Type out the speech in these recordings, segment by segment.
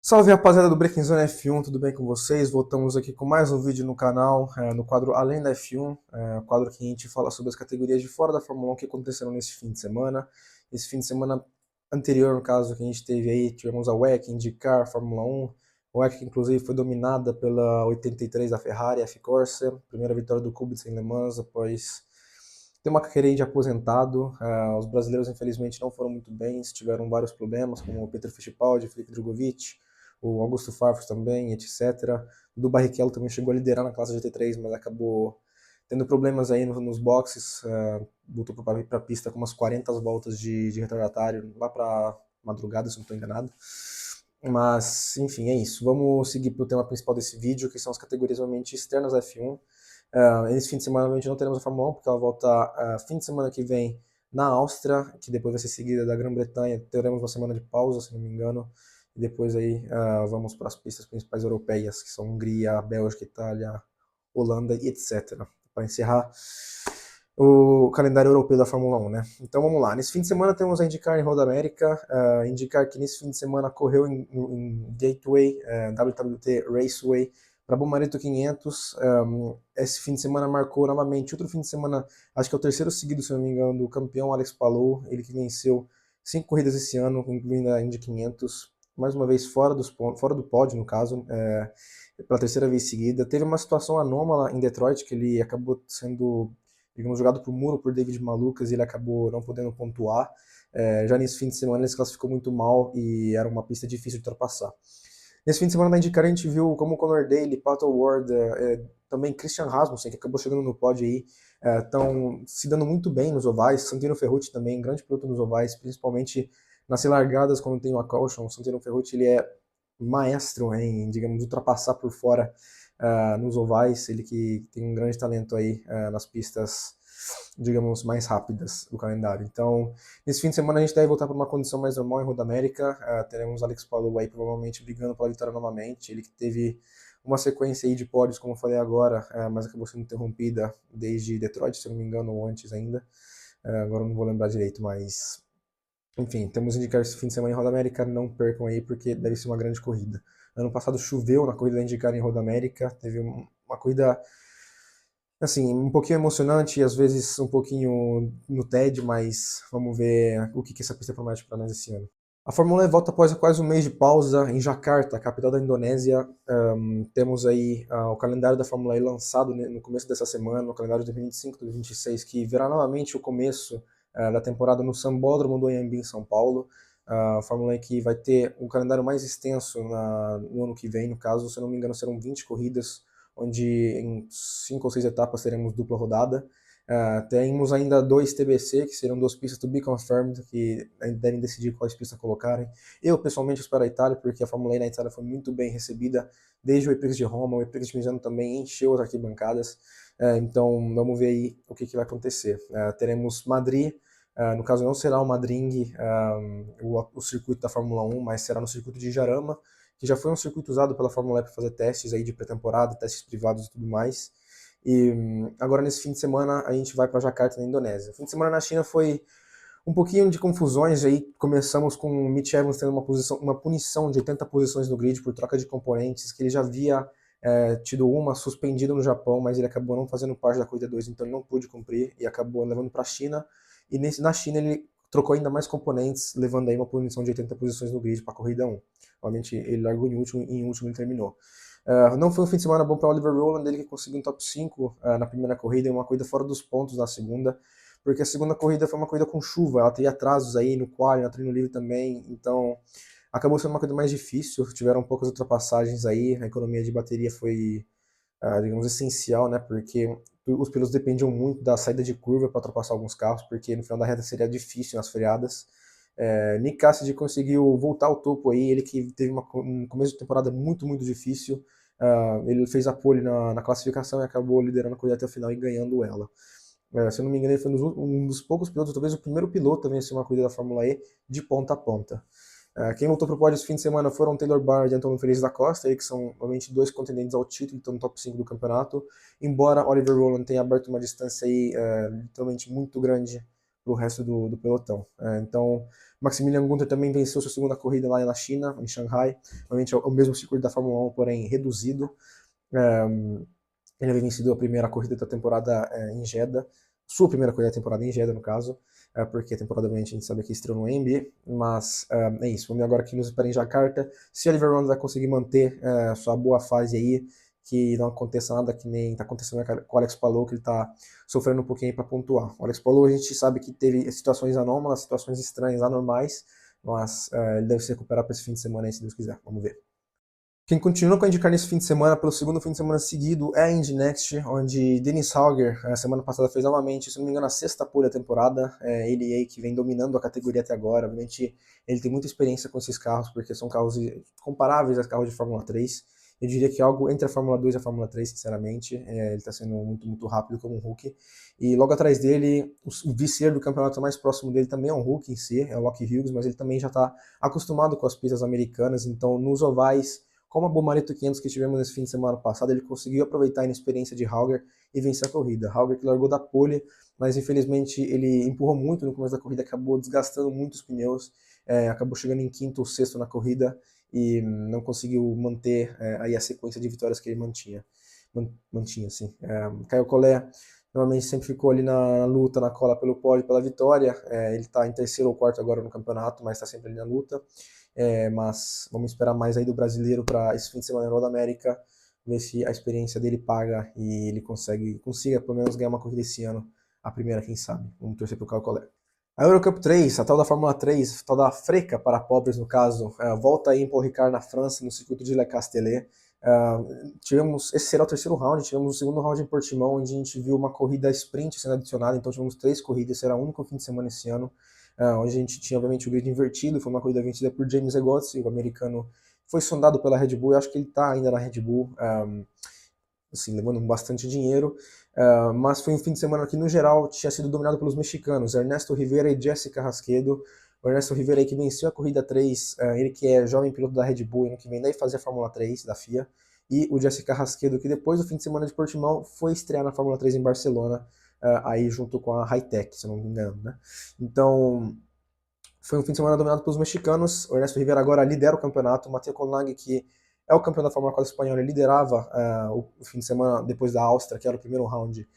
Salve rapaziada do Breaking Zone F1, tudo bem com vocês? Voltamos aqui com mais um vídeo no canal, no quadro Além da F1, quadro que a gente fala sobre as categorias de fora da Fórmula 1 que aconteceram nesse fim de semana. Esse fim de semana anterior, no caso, que a gente teve aí, tivemos a WEC, IndyCar, Fórmula 1. A WEC, que inclusive foi dominada pela 83 da Ferrari, F-Corsa, primeira vitória do Kubica em Le Mans após ter uma carreira de aposentado. Os brasileiros, infelizmente, não foram muito bem, tiveram vários problemas, como o Peter Fittipaldi, Felipe Drogovic, o Augusto Farfus também, etc. O do Barrichello também chegou a liderar na classe GT3, mas acabou tendo problemas aí nos boxes, voltou para a pista com umas 40 voltas de retardatário, lá para madrugada, se não estou enganado. Mas, enfim, é isso. Vamos seguir para o tema principal desse vídeo, que são as categorias realmente externas da F1. Esse fim de semana, obviamente, não teremos a Fórmula 1, porque ela volta fim de semana que vem na Áustria, que depois vai ser seguida da Grã-Bretanha. Teremos uma semana de pausa, se não me engano. E depois aí vamos para as pistas principais europeias, que são Hungria, Bélgica, Itália, Holanda e etc. Para encerrar o calendário europeu da Fórmula 1, né? Então vamos lá. Nesse fim de semana temos a IndyCar em Roda América. IndyCar que nesse fim de semana correu em Gateway, WWT Raceway, para Bomarito 500. Esse fim de semana marcou novamente outro fim de semana, acho que é o terceiro seguido, se não me engano, do campeão Alex Palou, ele que venceu 5 corridas esse ano, incluindo a Indy 500, mais uma vez fora do pódio, no caso, pela terceira vez seguida. Teve uma situação anômala em Detroit, que ele acabou sendo, digamos, jogado pro muro por David Malucas e ele acabou não podendo pontuar. Já nesse fim de semana ele se classificou muito mal e era uma pista difícil de ultrapassar. Nesse fim de semana da IndyCar a gente viu como o Conor Daly, Pato Ward, também Christian Rasmussen, que acabou chegando no pódio aí, estão se dando muito bem nos ovais. Santino Ferrucci também, grande piloto nos ovais, principalmente nas largadas quando tem uma caution. O Santino Ferrucci ele é maestro em, digamos, ultrapassar por fora nos ovais. Ele que tem um grande talento aí nas pistas, digamos, mais rápidas do calendário. Então, nesse fim de semana a gente deve voltar para uma condição mais normal em Roda América. Teremos Alex Palou aí provavelmente brigando pela vitória novamente. Ele que teve uma sequência aí de pódios, como eu falei agora, mas acabou sendo interrompida desde Detroit, se eu não me engano, ou antes ainda. Agora eu não vou lembrar direito, mas enfim, temos indicar esse fim de semana em Roda América, não percam aí, porque deve ser uma grande corrida. Ano passado choveu na corrida da IndyCar em Roda América, teve uma corrida, assim, um pouquinho emocionante e às vezes um pouquinho no TED, mas vamos ver o que essa pista promete para nós esse ano. A Fórmula E volta após quase um mês de pausa em Jakarta, capital da Indonésia. Temos aí o calendário da Fórmula E lançado no começo dessa semana, o calendário de 2025 e 2026, que verá novamente o começo da temporada no Sambódromo do Anhembi, em São Paulo. A Fórmula E que vai ter um calendário mais extenso no ano que vem, no caso, se eu não me engano, serão 20 corridas, onde em 5 ou 6 etapas teremos dupla rodada. Temos ainda dois TBC, que serão duas pistas to be confirmed, que ainda devem decidir quais pistas colocarem. Eu, pessoalmente, espero a Itália, porque a Fórmula E na Itália foi muito bem recebida, desde o E-Prix de Roma, o E-Prix de Misano também encheu as arquibancadas. Então, vamos ver aí o que vai acontecer. Teremos Madrid, no caso não será o Madring, o circuito da Fórmula 1, mas será no circuito de Jarama, que já foi um circuito usado pela Fórmula E para fazer testes aí de pré-temporada, testes privados e tudo mais. E agora nesse fim de semana a gente vai para Jakarta, na Indonésia. O fim de semana na China foi um pouquinho de confusões aí. Começamos com o Mitch Evans tendo uma punição de 80 posições no grid por troca de componentes, que ele já havia tido uma suspendida no Japão, mas ele acabou não fazendo parte da corrida 2, então ele não pôde cumprir e acabou levando para a China. E na China ele trocou ainda mais componentes, levando aí uma punição de 80 posições no grid para a corrida 1. Obviamente ele largou em último ele terminou. Não foi um fim de semana bom para Oliver Rowland, ele que conseguiu um top 5 na primeira corrida e uma corrida fora dos pontos na segunda, porque a segunda corrida foi uma corrida com chuva, ela teria atrasos aí no quali, na treino livre também, então acabou sendo uma corrida mais difícil, tiveram poucas ultrapassagens aí, a economia de bateria foi, digamos, essencial, né, porque os pilotos dependiam muito da saída de curva para ultrapassar alguns carros, porque no final da reta seria difícil nas freadas. Nick Cassidy conseguiu voltar ao topo aí, ele que teve um começo de temporada muito, muito difícil. Ele fez a pole na classificação e acabou liderando a corrida até o final e ganhando ela. Se eu não me engano, ele foi um dos poucos pilotos, talvez o primeiro piloto a vencer uma corrida da Fórmula E de ponta a ponta. Quem voltou para o pódio esse fim de semana foram Taylor Bard e Antônio Felix da Costa, aí, que são realmente dois contendentes ao título e estão no top 5 do campeonato. Embora Oliver Rowland tenha aberto uma distância aí, literalmente muito grande para o resto do pelotão. Então, Maximilian Günther também venceu sua segunda corrida lá na China, em Shanghai. Realmente é o mesmo circuito da Fórmula 1, porém reduzido. Ele havia vencido a primeira corrida da temporada em Jeddah, sua primeira corrida da temporada em Jeddah, no caso, porque a temporada, obviamente, a gente sabe que estreou no AMB, mas é isso. Vamos ver agora aqui nos espera em Jakarta, se o Oliver Roland vai conseguir manter sua boa fase aí, que não aconteça nada que nem está acontecendo com o Alex Palou, que ele está sofrendo um pouquinho para pontuar. O Alex Palou, a gente sabe que teve situações anômalas, situações estranhas, anormais, mas ele deve se recuperar para esse fim de semana aí, se Deus quiser. Vamos ver. Quem continua com a IndyCar nesse fim de semana, pelo segundo fim de semana seguido, é a Indy Next, onde Dennis Hauger, semana passada, fez novamente, se não me engano, a sexta pole da temporada. Ele aí que vem dominando a categoria até agora. Obviamente, ele tem muita experiência com esses carros, porque são carros comparáveis a carros de Fórmula 3. Eu diria que algo entre a Fórmula 2 e a Fórmula 3, sinceramente. Ele está sendo muito, muito rápido como um rookie. E logo atrás dele, o vice do campeonato mais próximo dele também é um rookie em si, é o Locke Hughes, mas ele também já está acostumado com as pistas americanas. Então, nos ovais, como a Bomarito 500 que tivemos nesse fim de semana passado, ele conseguiu aproveitar a inexperiência de Hauger e vencer a corrida. Hauger que largou da pole, mas infelizmente ele empurrou muito no começo da corrida, acabou desgastando muito os pneus, acabou chegando em quinto ou sexto na corrida e não conseguiu manter aí a sequência de vitórias que ele mantinha assim. Caio Collet normalmente sempre ficou ali na luta, na cola pelo pódio, pela vitória. Ele está em terceiro ou quarto agora no campeonato, mas está sempre ali na luta. Mas vamos esperar mais aí do brasileiro para esse fim de semana na Roda América, ver se a experiência dele paga e ele consiga pelo menos ganhar uma corrida esse ano, a primeira, quem sabe. Vamos torcer pro Caio Collet. A Eurocup 3, a tal da Fórmula 3, a tal da Freca para pobres no caso, volta aí em Paul Ricard na França, no circuito de Le Castellet. Esse será o terceiro round, tivemos o segundo round em Portimão, onde a gente viu uma corrida sprint sendo adicionada, então tivemos 3 corridas, será o único fim de semana esse ano, onde a gente tinha obviamente o grid invertido, foi uma corrida vencida por James Egozzi, o americano foi sondado pela Red Bull, eu acho que ele está ainda na Red Bull, assim, levando bastante dinheiro, mas foi um fim de semana que, no geral, tinha sido dominado pelos mexicanos, Ernesto Rivera e Jesse Carrasquedo. O Ernesto Rivera aí que venceu a corrida 3, ele que é jovem piloto da Red Bull, que vem daí fazer a Fórmula 3 da FIA, e o Jesse Carrasquedo, que depois do fim de semana de Portimão foi estrear na Fórmula 3 em Barcelona, aí junto com a Hightech, se não me engano, né? Então, foi um fim de semana dominado pelos mexicanos. O Ernesto Rivera agora lidera o campeonato. O Mathieu Colnaghi, que é o campeão da Fórmula 4 espanhola, liderava o fim de semana depois da Áustria, que era o primeiro round,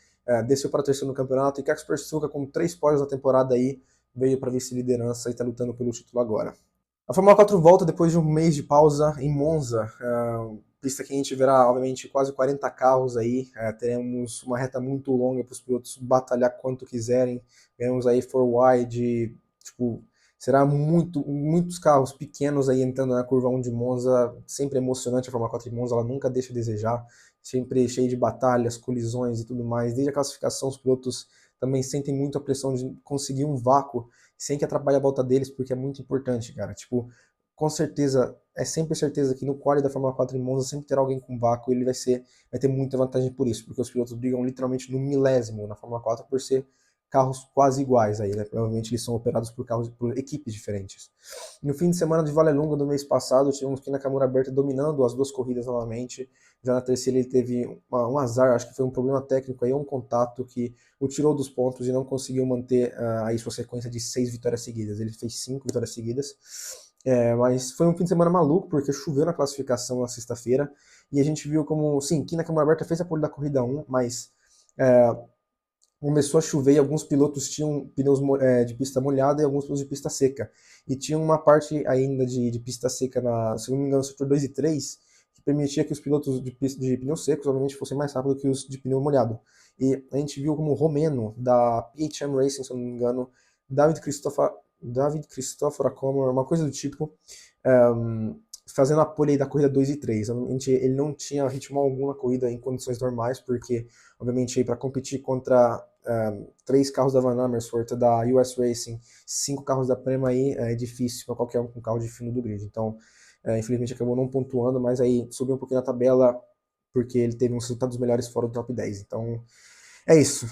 desceu para o terceiro no campeonato. E Kasper Stulka, com 3 pódios na temporada aí, veio para vice-liderança e está lutando pelo título agora. A Fórmula 4 volta depois de um mês de pausa em Monza, pista que a gente verá, obviamente, quase 40 carros aí, teremos uma reta muito longa para os pilotos batalhar quanto quiserem, teremos aí 4-wide, tipo, será muitos carros pequenos aí entrando na curva 1 de Monza, sempre emocionante a Fórmula 4 de Monza, ela nunca deixa a desejar, sempre cheia de batalhas, colisões e tudo mais. Desde a classificação, os pilotos também sentem muito a pressão de conseguir um vácuo sem que atrapalhe a volta deles, porque é muito importante, cara. Tipo, com certeza, é sempre certeza que no quali da Fórmula 4 em Monza sempre terá alguém com vácuo e ele vai ter muita vantagem por isso, porque os pilotos brigam literalmente no milésimo na Fórmula 4 por ser carros quase iguais aí, né? Provavelmente eles são operados por equipes diferentes. No fim de semana de Vallelunga do mês passado, tivemos Kina Nakamura aberta dominando as 2 corridas novamente. Já na terceira ele teve um azar, acho que foi um problema técnico aí, um contato que o tirou dos pontos e não conseguiu manter aí sua sequência de 6 vitórias seguidas. Ele fez 5 vitórias seguidas. Mas foi um fim de semana maluco, porque choveu na classificação na sexta-feira, e a gente viu como, sim, Kina Nakamura fez a pole da corrida 1, mas começou a chover e alguns pilotos tinham pneus de pista molhada e alguns pilotos de pista seca. E tinha uma parte ainda de pista seca, se não me engano, no setor 2 e 3, que permitia que os pilotos de pneus secos, obviamente, fossem mais rápidos que os de pneu molhado. E a gente viu como o romeno da PHM Racing, se não me engano, David Cristoforo, uma coisa do tipo, fazendo a pole da corrida 2 e 3. Ele não tinha ritmo algum na corrida em condições normais, porque, obviamente, para competir contra 3 carros da Van Amersfoort, da US Racing, 5 carros da Prema aí, é difícil para qualquer um com carro de fino do grid. Então, infelizmente, acabou não pontuando, mas aí subiu um pouquinho na tabela, porque ele teve uns resultados melhores fora do top 10. Então, é isso.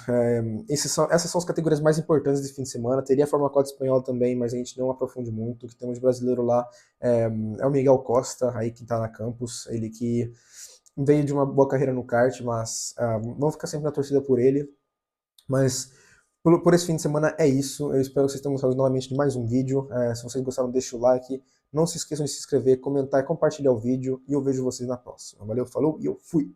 Essas são as categorias mais importantes desse fim de semana. Teria a Fórmula 4 espanhola também, mas a gente não aprofunde muito. O que temos de brasileiro lá é o Miguel Costa, aí que está na Campus. Ele que veio de uma boa carreira no kart, mas vamos ficar sempre na torcida por ele. Mas Por esse fim de semana é isso. Eu espero que vocês tenham gostado novamente de mais um vídeo. Se vocês gostaram, deixa o like. Não se esqueçam de se inscrever, comentar e compartilhar o vídeo. E eu vejo vocês na próxima. Valeu, falou e eu fui!